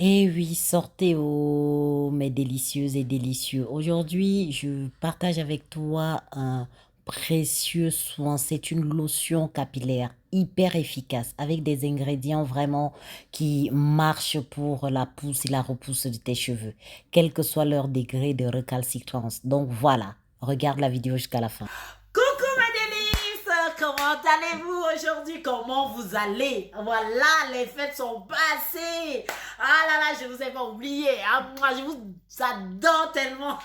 Eh oui, sortez oh, mes délicieuses et délicieux. Aujourd'hui, je partage avec toi un précieux soin. C'est une lotion capillaire hyper efficace avec des ingrédients vraiment qui marchent pour la pousse et la repousse de tes cheveux, quel que soit leur degré de recalcitrance. Donc voilà, regarde la vidéo jusqu'à la fin. Coucou ma délice, comment allez-vous aujourd'hui? Comment vous allez? Voilà, les fêtes sont passées. Ah là là, je vous ai pas oublié. Ah, moi, je vous adore tellement.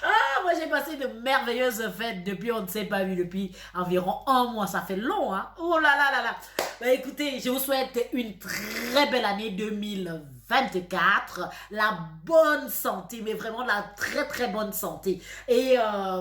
Ah, moi, j'ai passé de merveilleuses fêtes depuis, on ne s'est pas vu depuis environ un mois. Ça fait long, hein? Oh là là là là. Bah, écoutez, je vous souhaite une très belle année 2024, la bonne santé, mais vraiment la très très bonne santé. Et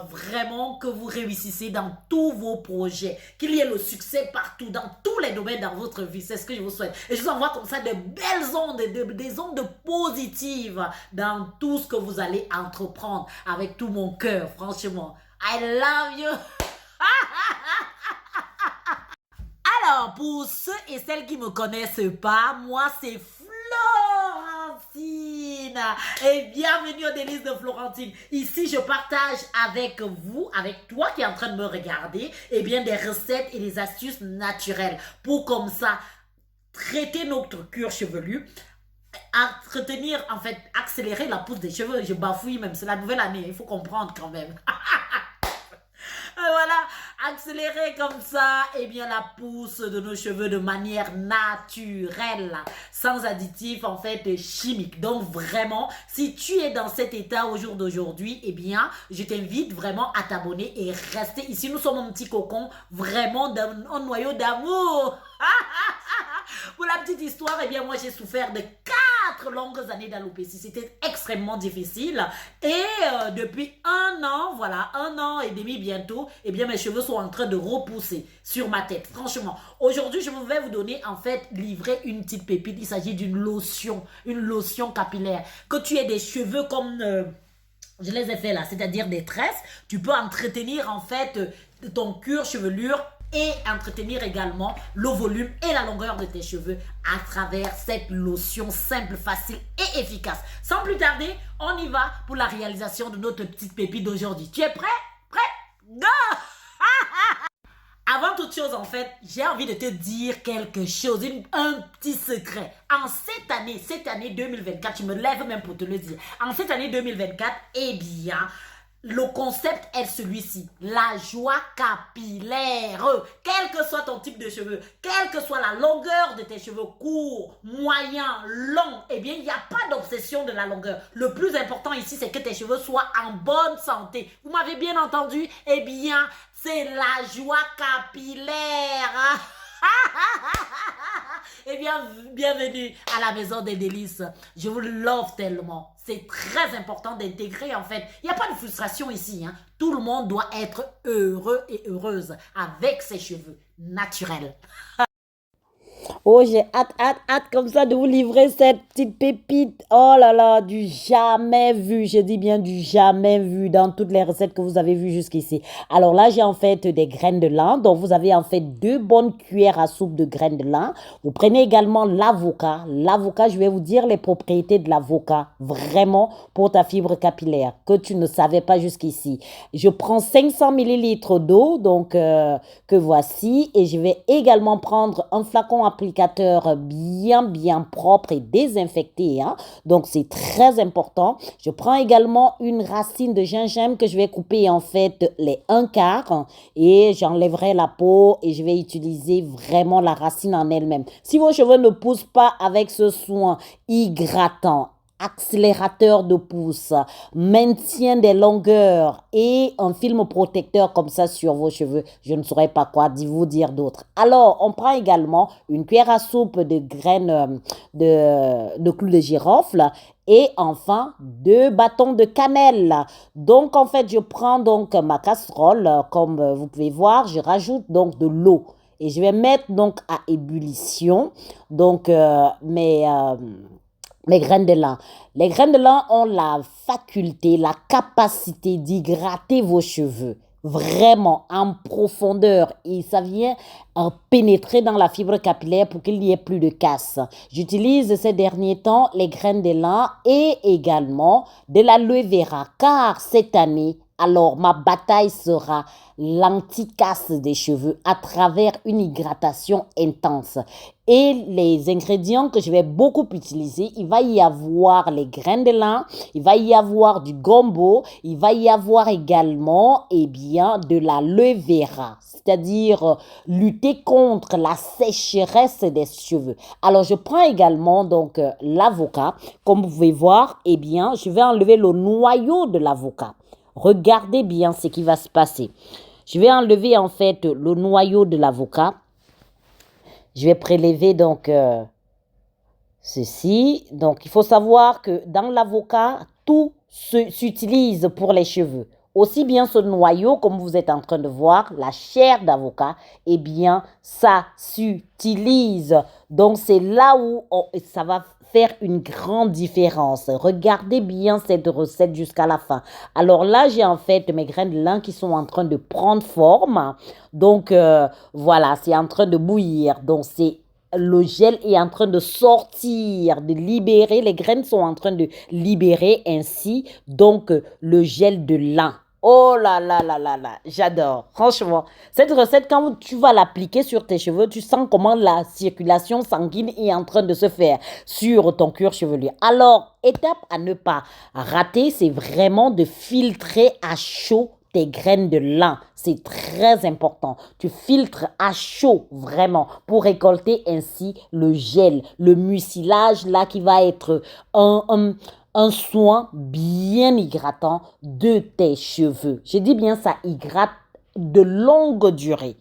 vraiment que vous réussissez dans tous vos projets, qu'il y ait le succès partout, dans tous les domaines dans votre vie. C'est ce que je vous souhaite. Et je vous envoie comme ça de belles ondes, des ondes positives dans tout ce que vous allez entreprendre avec tout mon cœur, franchement. I love you. Alors, pour ceux et celles qui ne me connaissent pas, moi, c'est Florentine. Et bienvenue au délice de Florentine. Ici, je partage avec vous, avec toi qui est en train de me regarder, eh bien, des recettes et des astuces naturelles pour comme ça traiter notre cuir chevelu, entretenir, en fait, accélérer la pousse des cheveux. Je bafouille même, c'est la nouvelle année, il faut comprendre quand même. Voilà, accélérer comme ça, eh bien, la pousse de nos cheveux de manière naturelle, sans additifs, en fait, chimiques. Donc, vraiment, si tu es dans cet état au jour d'aujourd'hui, eh bien, je t'invite vraiment à t'abonner et rester ici. Nous sommes un petit cocon, vraiment, un noyau d'amour. Pour la petite histoire, eh bien, moi, j'ai souffert de 4 longues années d'alopécie. C'était extrêmement difficile. Et depuis un an, voilà, un an et demi bientôt, eh bien, mes cheveux sont en train de repousser sur ma tête. Franchement, aujourd'hui, je vais vous donner, en fait, livrer une petite pépite. Il s'agit d'une lotion, une lotion capillaire. Que tu aies des cheveux comme... je les ai fait là, c'est-à-dire des tresses. Tu peux entretenir en fait ton cuir chevelure et entretenir également le volume et la longueur de tes cheveux à travers cette lotion simple, facile et efficace. Sans plus tarder, on y va pour la réalisation de notre petite pépite d'aujourd'hui. Tu es prêt? Prêt? Go! Avant toute chose, en fait, j'ai envie de te dire quelque chose, un petit secret. En cette année 2024, je me lève même pour te le dire. En cette année 2024, eh bien, le concept est celui-ci, la joie capillaire. Quel que soit ton type de cheveux, quelle que soit la longueur de tes cheveux, courts, moyens, longs, eh bien, il n'y a pas d'obsession de la longueur. Le plus important ici, c'est que tes cheveux soient en bonne santé. Vous m'avez bien entendu? Eh bien, c'est la joie capillaire. Eh bien, bienvenue à la maison des délices. Je vous l'offre tellement. C'est très important d'intégrer, en fait. Il n'y a pas de frustration ici, hein. Tout le monde doit être heureux et heureuse avec ses cheveux naturels. Oh, j'ai hâte, hâte, hâte comme ça de vous livrer cette petite pépite. Oh là là, du jamais vu. Je dis bien du jamais vu dans toutes les recettes que vous avez vues jusqu'ici. Alors là, j'ai en fait des graines de lin. Donc, vous avez en fait 2 bonnes cuillères à soupe de graines de lin. Vous prenez également l'avocat. L'avocat, je vais vous dire les propriétés de l'avocat. Vraiment pour ta fibre capillaire que tu ne savais pas jusqu'ici. Je prends 500 millilitres d'eau, donc que voici. Et je vais également prendre un flacon applicateur bien propre et désinfecté, hein. Donc, c'est très important. Je prends également une racine de gingembre que je vais couper en fait les un quart et j'enlèverai la peau et je vais utiliser vraiment la racine en elle-même. Si vos cheveux ne poussent pas avec ce soin hydratant, accélérateur de pouce, maintien des longueurs et un film protecteur comme ça sur vos cheveux, je ne saurais pas quoi vous dire d'autre. Alors, on prend également une cuillère à soupe de graines de clous de girofle et enfin 2 bâtons de cannelle. Donc, en fait, je prends donc ma casserole, comme vous pouvez voir, je rajoute donc de l'eau. Et je vais mettre donc à ébullition donc mes graines de lin. Les graines de lin ont la faculté, la capacité d'hydrater vos cheveux. vraiment en profondeur et ça vient pénétrer dans la fibre capillaire pour qu'il n'y ait plus de casse. J'utilise ces derniers temps les graines d'élan et également de l'aloe vera car cette année, alors ma bataille sera l'anti-casse des cheveux à travers une hydratation intense. Et les ingrédients que je vais beaucoup utiliser, il va y avoir les graines de lin, il va y avoir du gombo, il va y avoir également de l'aloe vera, c'est-à-dire lutter contre la sécheresse des cheveux. Alors je prends également donc l'avocat, comme vous pouvez voir, je vais enlever le noyau de l'avocat. Regardez bien ce qui va se passer. Je vais enlever en fait le noyau de l'avocat. Je vais prélever donc ceci. Donc, il faut savoir que dans l'avocat, tout s'utilise pour les cheveux. Aussi bien ce noyau, comme vous êtes en train de voir, la chair d'avocat, ça s'utilise. Donc, c'est là où ça va faire une grande différence. Regardez bien cette recette jusqu'à la fin. Alors là, j'ai en fait mes graines de lin qui sont en train de prendre forme. Donc, voilà, c'est en train de bouillir. Donc, le gel est en train de sortir, de libérer. Les graines sont en train de libérer ainsi, donc, le gel de lin. Oh là là là là là, j'adore. Franchement, cette recette, quand tu vas l'appliquer sur tes cheveux, tu sens comment la circulation sanguine est en train de se faire sur ton cuir chevelu. Alors, étape à ne pas rater, c'est vraiment de filtrer à chaud tes graines de lin. C'est très important. Tu filtres à chaud vraiment pour récolter ainsi le gel, le mucilage là qui va être un soin bien hydratant de tes cheveux. Je dis bien ça hydrate de longue durée.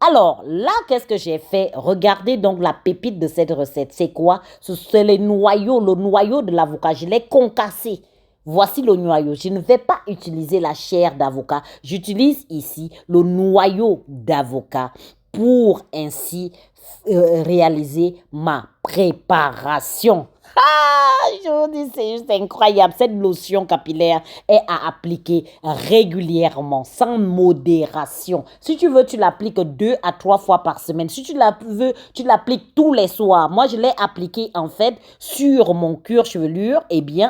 Alors là, qu'est-ce que j'ai fait? Regardez donc la pépite de cette recette. C'est quoi? C'est le noyau de l'avocat. Je l'ai concassé. Voici le noyau. Je ne vais pas utiliser la chair d'avocat. J'utilise ici le noyau d'avocat pour ainsi réaliser ma préparation. Je vous dis, c'est juste incroyable. Cette lotion capillaire est à appliquer régulièrement, sans modération. Si tu veux, tu l'appliques 2 à 3 fois par semaine. Si tu la veux, tu l'appliques tous les soirs. Moi, je l'ai appliqué en fait sur mon cuir chevelure,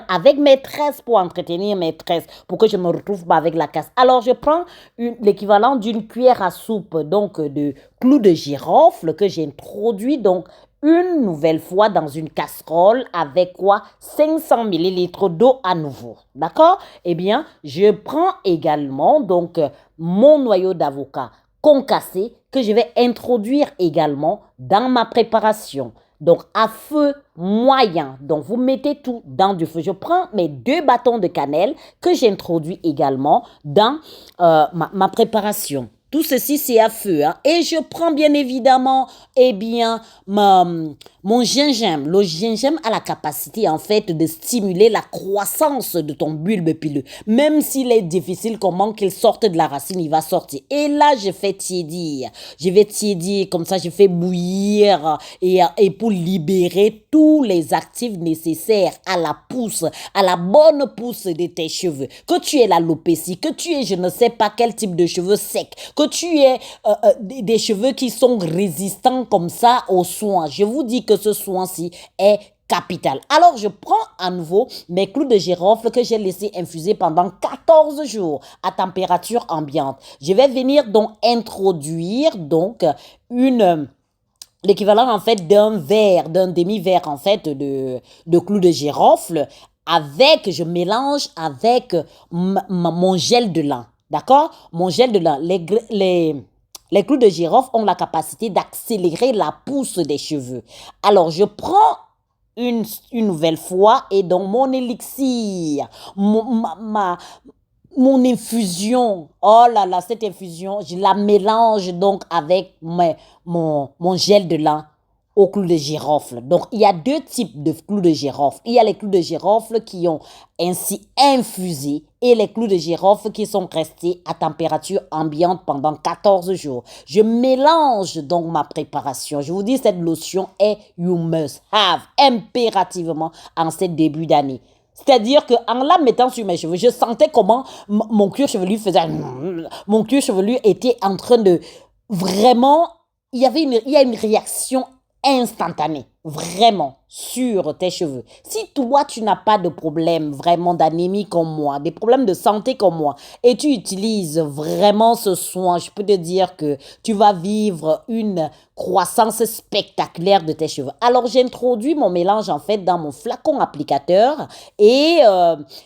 avec mes tresses pour entretenir mes tresses, pour que je ne me retrouve pas avec la casse. Alors, je prends l'équivalent d'une cuillère à soupe, donc de clous de girofle que j'ai introduit donc une nouvelle fois dans une casserole avec 500 millilitres d'eau à nouveau. D'accord? Je prends également donc mon noyau d'avocat concassé que je vais introduire également dans ma préparation. Donc, à feu moyen. Donc, vous mettez tout dans du feu. Je prends mes 2 bâtons de cannelle que j'introduis également dans ma préparation. Tout ceci, c'est à feu. Hein. Et je prends bien évidemment, mon gingembre. Le gingembre a la capacité, en fait, de stimuler la croissance de ton bulbe pileux. Même s'il est difficile, comment qu'il sorte de la racine, il va sortir. Et là, je fais tiédir. Je vais tiédir, comme ça, je fais bouillir et pour libérer tous les actifs nécessaires à la pousse, à la bonne pousse de tes cheveux. Que tu aies l'alopécie, que tu aies je ne sais pas quel type de cheveux secs, que tu aies des cheveux qui sont résistants comme ça aux soins. Je vous dis que ce soin-ci est capital. Alors, je prends à nouveau mes clous de girofle que j'ai laissé infuser pendant 14 jours à température ambiante. Je vais venir donc introduire donc l'équivalent en fait d'un demi-verre en fait de clous de girofle je mélange avec mon gel de lin. D'accord? Mon gel de lin. Les clous de girofle ont la capacité d'accélérer la pousse des cheveux. Alors, je prends une nouvelle fois et donc mon élixir, mon infusion, oh là là, cette infusion, je la mélange donc avec mon gel de lin aux clous de girofle. Donc, il y a 2 types de clous de girofle. Il y a les clous de girofle qui ont ainsi infusé et les clous de girofle qui sont restés à température ambiante pendant 14 jours. Je mélange donc ma préparation. Je vous dis, cette lotion est you must have impérativement en ce début d'année. C'est-à-dire qu'en la mettant sur mes cheveux, je sentais comment mon cuir chevelu faisait... Mon cuir chevelu était en train de... Vraiment, il y a une réaction instantanée, vraiment, sur tes cheveux. Si toi, tu n'as pas de problème vraiment d'anémie comme moi, des problèmes de santé comme moi, et tu utilises vraiment ce soin, je peux te dire que tu vas vivre une croissance spectaculaire de tes cheveux. Alors, j'introduis mon mélange en fait dans mon flacon applicateur et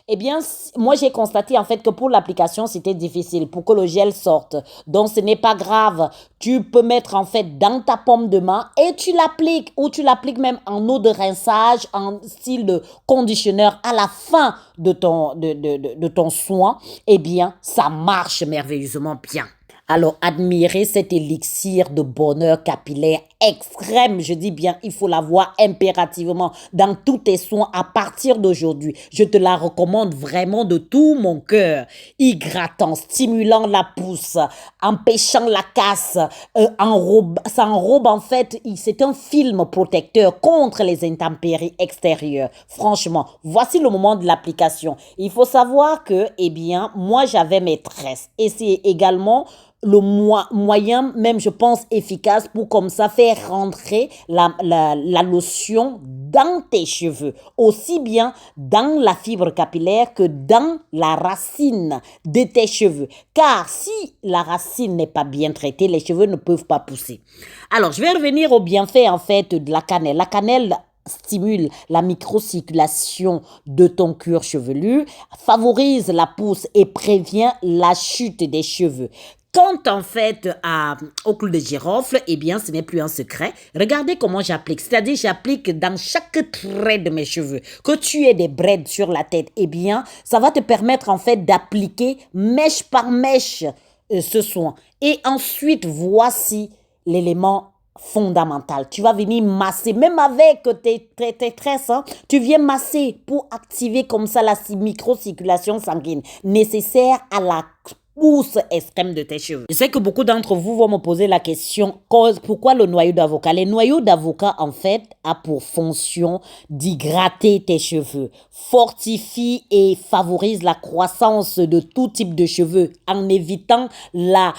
eh bien, moi j'ai constaté en fait que pour l'application, c'était difficile pour que le gel sorte. Donc, ce n'est pas grave. Tu peux mettre en fait dans ta paume de main et tu l'appliques ou tu l'appliques même en eau de rinçage, en style de conditionneur à la fin de ton soin. Eh bien, ça marche merveilleusement bien. Alors, admirez cet élixir de bonheur capillaire extrême. Je dis bien, il faut l'avoir impérativement dans tous tes soins à partir d'aujourd'hui. Je te la recommande vraiment de tout mon cœur. Hydratant, stimulant la pousse, empêchant la casse, ça enrobe en fait, c'est un film protecteur contre les intempéries extérieures. Franchement, voici le moment de l'application. Il faut savoir que, eh bien, moi j'avais mes tresses et c'est également le moyen, même je pense efficace pour comme ça faire rentrer la lotion dans tes cheveux, aussi bien dans la fibre capillaire que dans la racine de tes cheveux. Car si la racine n'est pas bien traitée, les cheveux ne peuvent pas pousser. Alors, je vais revenir au bienfait en fait de la cannelle. La cannelle stimule la microcirculation de ton cuir chevelu, favorise la pousse et prévient la chute des cheveux. Quant en fait au clou de girofle, eh bien, ce n'est plus un secret. Regardez comment j'applique. C'est-à-dire, j'applique dans chaque trait de mes cheveux. Que tu aies des braides sur la tête, eh bien, ça va te permettre en fait d'appliquer mèche par mèche ce soin. Et ensuite, voici l'élément fondamental. Tu vas venir masser, même avec tes tresses, hein, tu viens masser pour activer comme ça la microcirculation sanguine nécessaire à la pousse extrême de tes cheveux. Je sais que beaucoup d'entre vous vont me poser la question, pourquoi le noyau d'avocat? Les noyaux d'avocat, en fait, a pour fonction d'hydrater tes cheveux, fortifie et favorise la croissance de tout type de cheveux en évitant la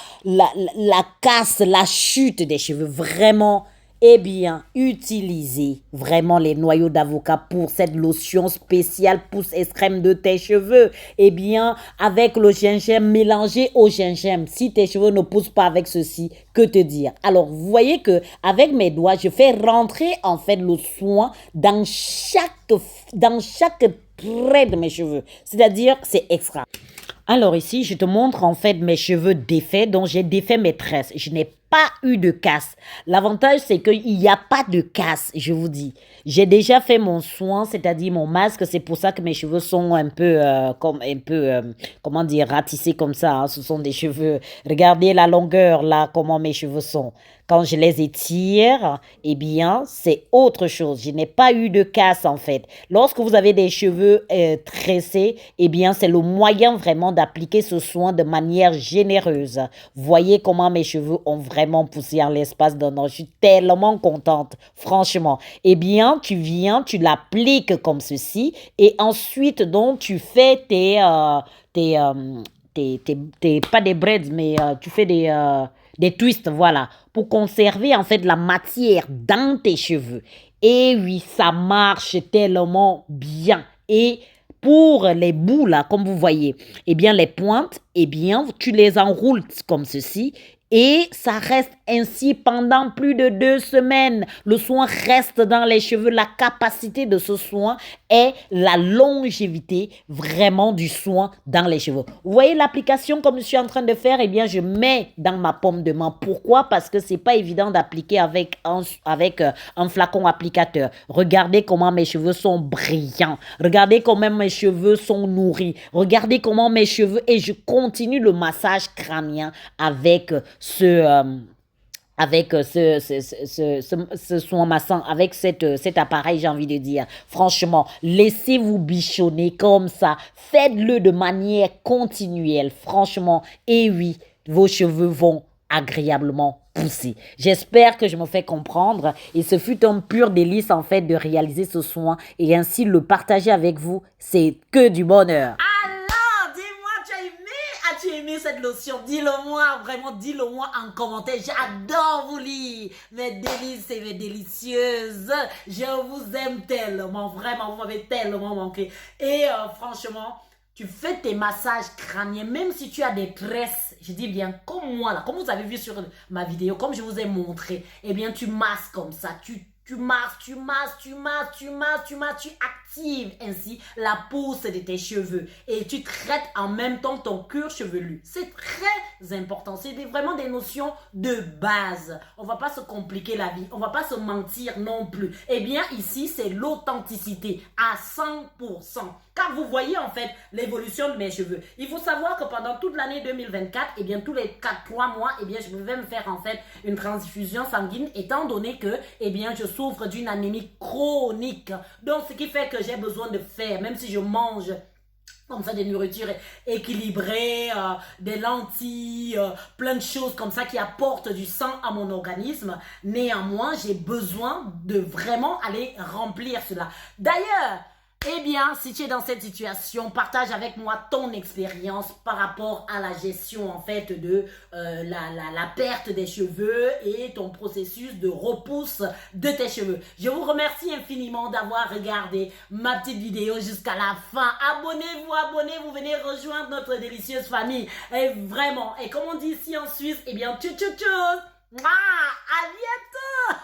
casse, la chute des cheveux. Vraiment, eh bien, utilisez vraiment les noyaux d'avocat pour cette lotion spéciale pousse extrême de tes cheveux. Eh bien, avec le gingembre mélangé au gingembre. Si tes cheveux ne poussent pas avec ceci, que te dire? Alors, vous voyez que avec mes doigts, je fais rentrer en fait le soin dans chaque trait de mes cheveux. C'est-à-dire, c'est extra. Alors ici, je te montre en fait mes cheveux défaits, donc j'ai défait mes tresses. Je n'ai pas eu de casse. L'avantage, c'est qu'il n'y a pas de casse, je vous dis. J'ai déjà fait mon soin, c'est-à-dire mon masque. C'est pour ça que mes cheveux sont un peu, comment dire, ratissés comme ça. Hein. Ce sont des cheveux. Regardez la longueur, là, comment mes cheveux sont. Quand je les étire, eh bien, c'est autre chose. Je n'ai pas eu de casse, en fait. Lorsque vous avez des cheveux tressés, eh bien, c'est le moyen vraiment d'appliquer ce soin de manière généreuse. Voyez comment mes cheveux ont vraiment poussé en l'espace d'un an. Je suis tellement contente, franchement. Eh bien, tu viens, tu l'appliques comme ceci et ensuite, donc, tu fais pas des braids, mais tu fais des twists, voilà, pour conserver en fait la matière dans tes cheveux. Et oui, ça marche tellement bien. Et pour les bouts là, comme vous voyez, eh bien les pointes, eh bien tu les enroules comme ceci. Et ça reste ainsi pendant plus de 2 semaines. Le soin reste dans les cheveux. La capacité de ce soin est la longévité vraiment du soin dans les cheveux. Vous voyez l'application comme je suis en train de faire? Eh bien, je mets dans ma paume de main. Pourquoi? Parce que c'est pas évident d'appliquer avec un flacon applicateur. Regardez comment mes cheveux sont brillants. Regardez comment mes cheveux sont nourris. Regardez comment mes cheveux... Et je continue le massage crânien avec ce soin massant, avec cet appareil, j'ai envie de dire. Franchement, laissez-vous bichonner comme ça. Faites-le de manière continuelle, franchement. Et oui, vos cheveux vont agréablement pousser. J'espère que je me fais comprendre et ce fut un pur délice en fait de réaliser ce soin et ainsi le partager avec vous. C'est que du bonheur. Alors, dis-moi, tu as aimé? As-tu aimé cette lotion? Dis-le-moi, vraiment, dis-le-moi en commentaire. J'adore vous lire. Mes délices et mes délicieuses. Je vous aime tellement, vraiment, vous m'avez tellement manqué. Et franchement, tu fais tes massages crâniens, même si tu as des tresses, je dis bien, comme moi là, comme vous avez vu sur ma vidéo, comme je vous ai montré, eh bien, tu masses comme ça, tu masses, tu actives ainsi la pousse de tes cheveux et tu traites en même temps ton cuir chevelu. C'est très important, c'est vraiment des notions de base. On va pas se compliquer la vie, on va pas se mentir non plus. Eh bien, ici, c'est l'authenticité à 100%. Car vous voyez en fait l'évolution de mes cheveux. Il faut savoir que pendant toute l'année 2024, eh bien tous les 3 mois, eh bien je devais me faire en fait une transfusion sanguine étant donné que eh bien je souffre d'une anémie chronique. Donc ce qui fait que j'ai besoin de fer, même si je mange comme ça des nourritures équilibrées, des lentilles, plein de choses comme ça qui apportent du sang à mon organisme. Néanmoins, j'ai besoin de vraiment aller remplir cela. D'ailleurs, eh bien, si tu es dans cette situation, partage avec moi ton expérience par rapport à la gestion en fait de la perte des cheveux et ton processus de repousse de tes cheveux. Je vous remercie infiniment d'avoir regardé ma petite vidéo jusqu'à la fin. Abonnez-vous, venez rejoindre notre délicieuse famille. Et vraiment, et comme on dit ici en Suisse, eh bien, tchou tchou tchou. À bientôt.